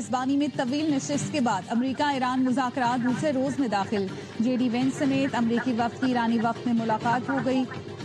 اسبانی میں طویل نشست کے بعد امریکہ ایران مذاکرات دوسرے روز میں داخل. جے ڈی وینس سمیت امریکی وفد کی ایرانی وفد میں ملاقات ہو گئی.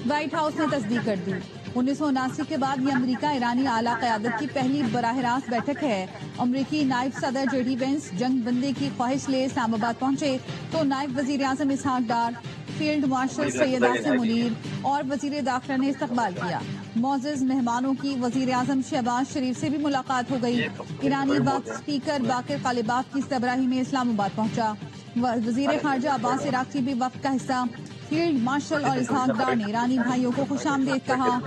وائٹ ہاؤس نے تصدیق کر دی. 1979 کے بعد یہ امریکہ ایرانی اعلیٰ قیادت کی پہلی براہ راست بیٹھک ہے. امریکی نائب صدر جے ڈی وینس جنگ بندی کی خواہش لے اسلام آباد پہنچے تو نائب وزیر اعظم اسحاق ڈار، فیلڈ مارشل سید عاصم منیر اور وزیر داخلہ نے استقبال کیا. معزز مہمانوں کی وزیر اعظم شہباز شریف سے بھی ملاقات ہو گئی. ایرانی وقت اسپیکر باقر قالباف کی سربراہی میں اسلام آباد پہنچا. وزیر خارجہ عباس عراقچی بھی وفد کا حصہ. فیلڈ مارشل اور اسحاق ڈار نے ایرانی بھائیوں کو خوش آمدید کہا.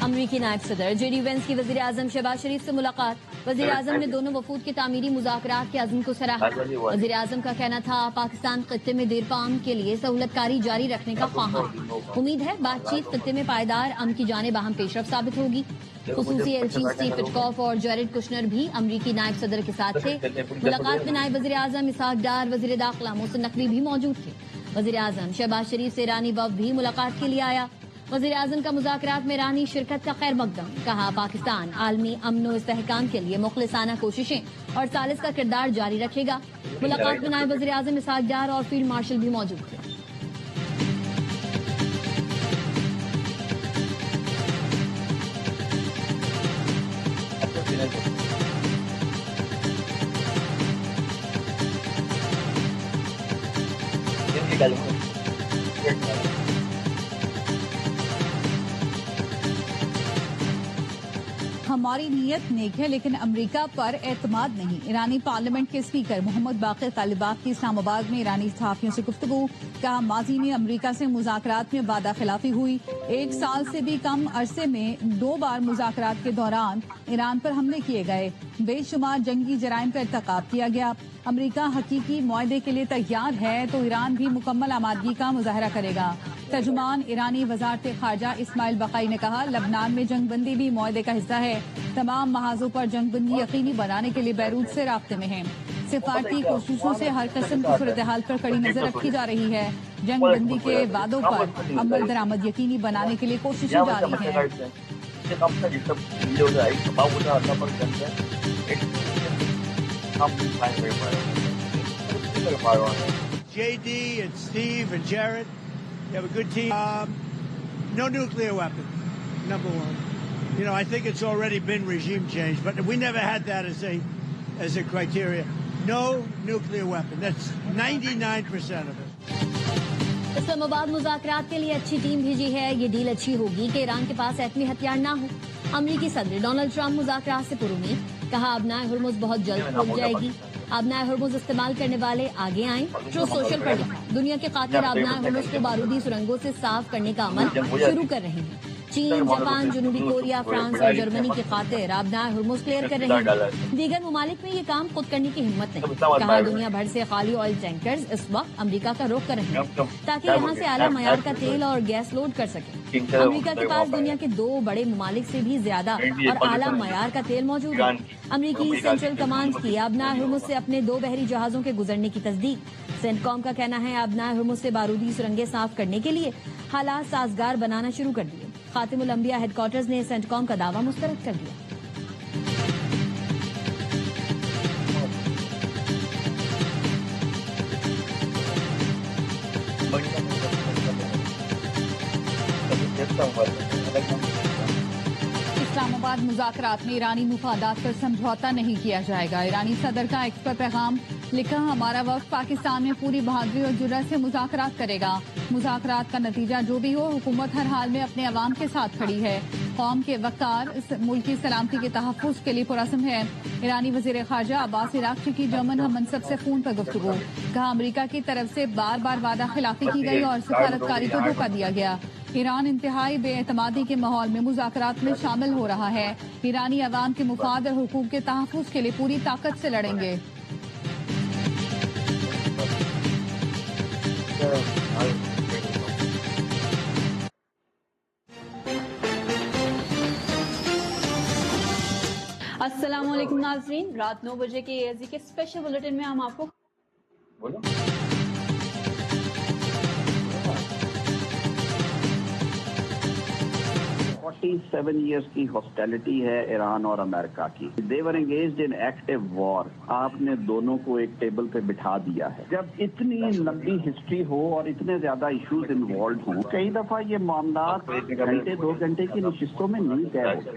امریکی نائب صدر جے ڈی وینس کی وزیر اعظم شہباز شریف سے ملاقات. وزیر اعظم نے دونوں وفود کے تعمیری مذاکرات کے عزم کو سراہا. وزیر اعظم کا کہنا تھا پاکستان خطے میں دیرپا امن کے لیے سہولت کاری جاری رکھنے کا خواہاں. امید ہے بات چیت خطے میں پائیدار امن کی جانب اہم پیش رفت ثابت ہوگی. خصوصی ایلچی اسٹیو پٹکوف اور جیرڈ کشنر بھی امریکی نائب صدر کے ساتھ تھے. ملاقات میں نائب وزیر اعظم اسحاق ڈار، وزیر داخلہ محسن نقوی بھی موجود تھے. وزیر اعظم شہباز شریف سے ایرانی وفد بھی ملاقات کے لیے آیا. وزیر اعظم کا مذاکرات میں ایرانی شرکت کا خیر مقدم. کہا پاکستان عالمی امن و استحکام کے لیے مخلصانہ کوششیں اور ثالث کا کردار جاری رکھے گا. ملاقات میں نائب وزیر اعظم اسحاق ڈار اور فیلڈ مارشل بھی موجود تھے. ہماری نیت نیک ہے لیکن امریکہ پر اعتماد نہیں. ایرانی پارلیمنٹ کے اسپیکر محمد باقر قالباف کی اسلام آباد میں ایرانی صحافیوں سے گفتگو. کہا ماضی میں امریکہ سے مذاکرات میں وعدہ خلافی ہوئی. 1 سال سے بھی کم عرصے میں 2 بار مذاکرات کے دوران ایران پر حملے کیے گئے. بے شمار جنگی جرائم کا ارتکاب کیا گیا. امریکہ حقیقی معاہدے کے لیے تیار ہے تو ایران بھی مکمل آمادگی کا مظاہرہ کرے گا. ترجمان ایرانی وزارت خارجہ اسماعیل بقائی نے کہا لبنان میں جنگ بندی بھی معاہدے کا حصہ ہے. تمام محاذوں پر جنگ بندی یقینی بنانے کے لیے بیروت سے رابطے میں ہیں. سفارتی کوششوں سے ہر قسم کی صورتحال پر کڑی نظر رکھی جا رہی ہے. جنگ بندی کے وعدوں پر عمل درآمد یقینی بنانے کے لیے کوششیں جاری ہیں. JD and Steve and Jared, you have a good team. No nuclear weapons, number one. You know, I think it's already been regime change, but we never had that as a criteria. No nuclear weapon. That's 99% of it. اسلام آباد مذاکرات کے لیے اچھی team بھیجی ہے. یہ deal اچھی ہوگی کہ ایران کے پاس ایٹمی ہتھیار نہ ہو. امریکی صدر ڈونلڈ ٹرمپ مذاکرات سے پرامید. کہا آبنائے ہرمز بہت جلد کھل جائے گی. آبنائے ہرمز استعمال کرنے والے آگے آئیں. جو سوشل پر لکھا دنیا کے قاتل آبنائے ہرمز کو بارودی سرنگوں سے صاف کرنے کا عمل شروع کر رہے ہیں. چین، جاپان، جنوبی کوریا، فرانس اور جرمنی کی خاطر آبنائے ہرمز کلیئر کر رہے ہیں. دیگر ممالک میں یہ کام خود کرنے کی ہمت نہیں. کہا دنیا بھر سے خالی آئل ٹینکرز اس وقت امریکہ کا رخ کر رہے ہیں تاکہ یہاں سے اعلیٰ معیار کا تیل اور گیس لوڈ کر سکیں. امریکہ کے پاس دنیا کے 2 بڑے ممالک سے بھی زیادہ اور اعلیٰ معیار کا تیل موجود ہے. امریکی سینٹرل کمانڈ کی آبنائے ہرمز سے اپنے 2 بحری جہازوں کے گزرنے کی تصدیق. سینٹ کام کا کہنا ہے آبنائے ہرمز سے بارودی سرنگیں صاف کرنے کے لیے حالات سازگار بنانا شروع کر دیے. خاتم الانبیاء ہیڈ کوارٹرز نے سینٹ کام کا دعویٰ مسترد کر دیا. اسلام آباد مذاکرات میں ایرانی مفادات پر سمجھوتہ نہیں کیا جائے گا. ایرانی صدر کا ایکس پر پیغام. لکھا ہمارا وقت پاکستان میں پوری بہادری اور جرأت سے مذاکرات کرے گا. مذاکرات کا نتیجہ جو بھی ہو حکومت ہر حال میں اپنے عوام کے ساتھ کھڑی ہے. قوم کے وقار ملک کی سلامتی کے تحفظ کے لیے پرعزم ہے. ایرانی وزیر خارجہ عباس عراقچی کی جرمن ہم منصب سے فون پر گفتگو. کہا امریکہ کی طرف سے بار بار وعدہ خلافی کی گئی اور سفارتکاری کو دھوکہ دیا گیا. ایران انتہائی بے اعتمادی کے ماحول میں مذاکرات میں شامل ہو رہا ہے. ایرانی عوام کے مفاد اور حقوق کے تحفظ کے لیے پوری طاقت سے لڑیں گے. السلام علیکم ناظرین. رات 9 بجے کے ASD کے اسپیشل بلیٹن میں ہم آپ کو 47 ایئرس کی ہاسٹیلٹی ہے ایران اور امریکہ کی. دے ور انگیجڈ ان ایکٹیو وار. آپ نے دونوں کو ایک ٹیبل پہ بٹھا دیا ہے. جب اتنی لمبی ہسٹری ہو اور اتنے زیادہ ایشوز انوالوڈ ہوں, کئی دفعہ یہ معاملات گھنٹے 2 گھنٹے کی نشستوں میں نہیں طے ہوتے.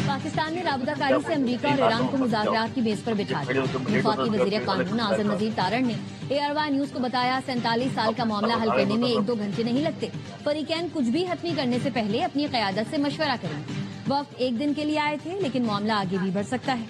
پاکستان نے رابطہ کاری سے امریکہ اور ایران کو مذاکرات کی بیس پر بٹھا دیا. وفاقی وزیر قانون اعظم نذیر تارڑ نے ARY نیوز کو بتایا 47 سال کا معاملہ حل کرنے میں 1-2 گھنٹے نہیں لگتے. فریقین کچھ بھی حتمی کرنے سے پہلے اپنی قیادت سے مشورہ کریں. وقت 1 دن کے لیے آئے تھے لیکن معاملہ آگے بھی بڑھ سکتا ہے.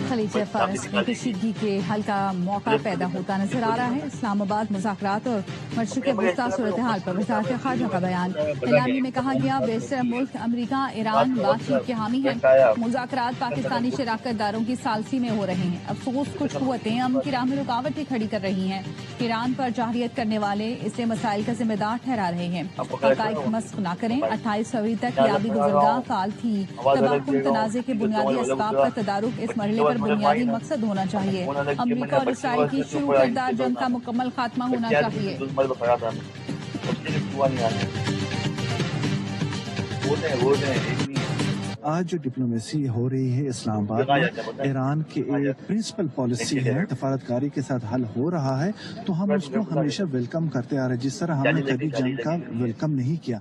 خلیج فارس میں کشیدگی کے حل کا موقع پیدا ہوتا نظر آ رہا ہے. اسلام آباد مذاکرات اور مشرق وسطی صورتحال پر وزارت خارجہ کا بیان. اعلامیے میں کہا گیا بیشتر ملک امریکہ ایران بات چیت کے حامی ہیں. مذاکرات پاکستانی شراکت داروں کی ثالثی میں ہو رہے ہیں. افسوس کچھ قوتیں امن کی راہ میں رکاوٹیں کھڑی کر رہی ہیں. ایران پر جارحیت کرنے والے اسے مسائل کا ذمہ دار ٹھہرا رہے ہیں. حقائق مسخ نہ کریں. 28 فروری تک یابی گزرگاہ فعال تھی. تباہ کن تنازع کے بنیادی اسباب کا تدارک اس مرحلے پر بنیادی مقصد ہونا چاہیے. امریکہ اور اسرائیل کی شروع کردہ جنگ کا مکمل خاتمہ ہونا چاہیے. آج جو ڈپلومیسی ہو رہی ہے اسلام آباد میں, ایران کی ایک پرنسپل پالیسی ہے, سفارتکاری کے ساتھ حل ہو رہا ہے, تو ہم اس کو ہمیشہ ویلکم کرتے آ رہے ہیں, جس طرح ہم نے کبھی جنگ کا ویلکم نہیں کیا.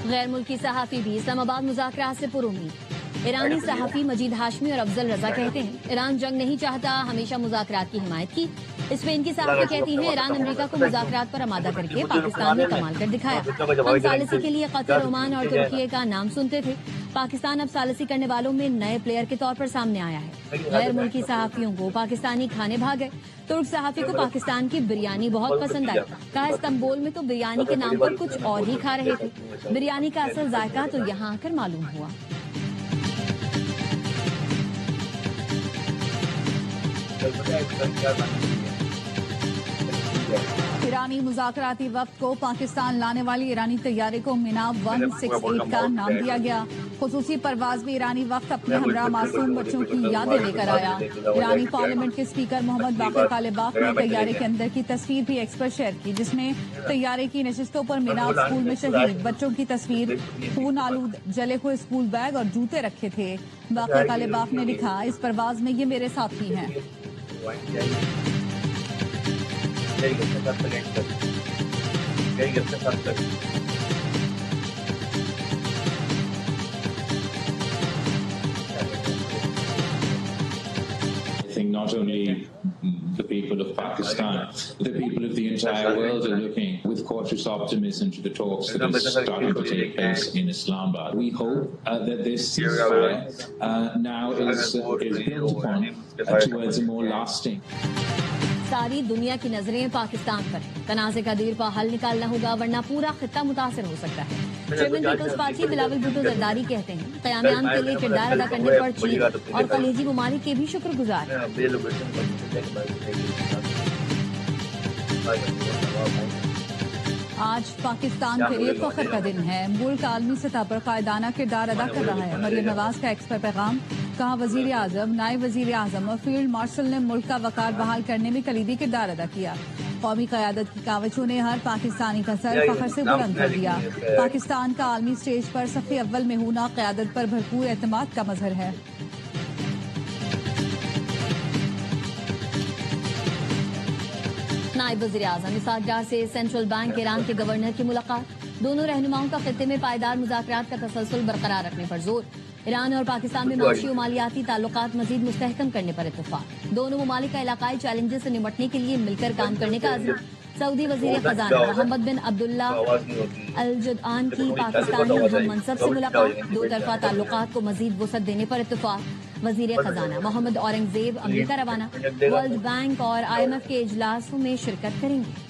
غیر ملکی صحافی بھی اسلام آباد مذاکرات سے پر امید. ایرانی صحافی مجید ہاشمی اور افضل رضا کہتے ہیں ایران جنگ نہیں چاہتا, ہمیشہ مذاکرات کی حمایت کی. اس میں ان کی صحافی کہتی ہیں ایران امریکہ کو مذاکرات پر آمادہ کر کے پاکستان میں کمال کر دکھایا. ہم ثالثی کے لیے قطر, عمان اور ترکیے کا نام سنتے تھے. پاکستان اب ثالثی کرنے والوں میں نئے پلیئر کے طور پر سامنے آیا ہے. غیر ملکی صحافیوں کو پاکستانی کھانے بھاگے. ترک صحافی کو پاکستان کی بریانی بہت پسند آئی. کہا استنبول میں تو بریانی کے نام پر کچھ اور ہی کھا رہے تھے. بریانی کا اصل ذائقہ تو یہاں آ کر معلوم ہوا. ایرانی مذاکراتی وفد کو پاکستان لانے والی ایرانی طیارے کو مینا 168 کا نام دیا گیا. خصوصی پرواز میں ایرانی وفد اپنے ہمراہ معصوم بچوں کی یادیں لے کر آیا. ایرانی پارلیمنٹ کے اسپیکر محمد باقر طالباف نے طیارے کے اندر کی تصویر بھی ایکس پر شیئر کی, جس میں طیارے کی نشستوں پر مینا اسکول میں شہید بچوں کی تصویر, خون آلود جلے ہوئے اسکول بیگ اور جوتے رکھے تھے. باقر طالباف نے لکھا اس پرواز میں یہ میرے ساتھی ہیں. I think not only the people of Pakistan, but the people of the entire world are looking with cautious optimism to the talks that are starting to take place in Islamabad. We hope that this ceasefire now is built upon towards a more lasting. ساری دنیا کی نظریں پاکستان پر ہیں. تنازع کا دیر پا حل نکالنا ہوگا ورنہ پورا خطہ متاثر ہو سکتا ہے. چیئرمین پیپلز پارٹی بلاول بھٹو زرداری کہتے ہیں قیام امن کے لیے کردار ادا کرنے پر چین اور خلیجی ممالک کے بھی شکر گزار ہیں. آج پاکستان کے لیے فخر کا دن ہے. ملک عالمی سطح پر قائدانہ کردار ادا کر رہا ہے. مریم نواز کا ایکس پر پیغام. کہا وزیر اعظم, نائب وزیر اعظم اور فیلڈ مارشل نے ملک کا وقار بحال کرنے میں کلیدی کردار ادا کیا. قومی قیادت کی کاوشوں نے ہر پاکستانی کا سر فخر سے بلند کر دیا. پاکستان کا عالمی سٹیج پر صف اول میں ہونا قیادت پر بھرپور اعتماد کا مظہر ہے. نائب وزیر اعظم اسحاق ڈار سے سینٹرل بینک ایران کے گورنر کی ملاقات. دونوں رہنماؤں کا خطے میں پائیدار مذاکرات کا تسلسل برقرار رکھنے پر زور. ایران اور پاکستان میں معاشی و مالیاتی تعلقات مزید مستحکم کرنے پر اتفاق. دونوں ممالک کا علاقائی چیلنجز سے نمٹنے کے لیے مل کر کام کرنے کا عزم. سعودی وزیر خزانہ محمد بن عبداللہ الجدعان کی پاکستانی ہم منصب سے ملاقات. دو طرفہ تعلقات کو مزید وسعت دینے پر اتفاق. وزیر خزانہ محمد اورنگزیب امریکہ روانہ. ورلڈ بینک اور IMF کے اجلاسوں میں شرکت کریں گے.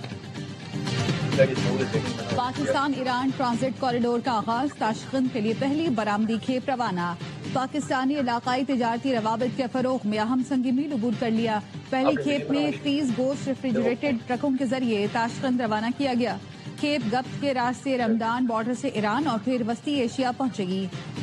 پاکستان ایران ٹرانزٹ کوریڈور کا آغاز. تاشقند کے لیے پہلی برآمدی کھیپ روانہ. پاکستانی علاقائی تجارتی روابط کے فروغ میں اہم سنگ میل عبور کر لیا. پہلی کھیپ میں 30 گوشت ریفریجریٹڈ ٹرکوں کے ذریعے تاشقند روانہ کیا گیا. کھیپ گپت کے راستے رمضان بارڈر سے ایران اور پھر وسطی ایشیا پہنچے گی.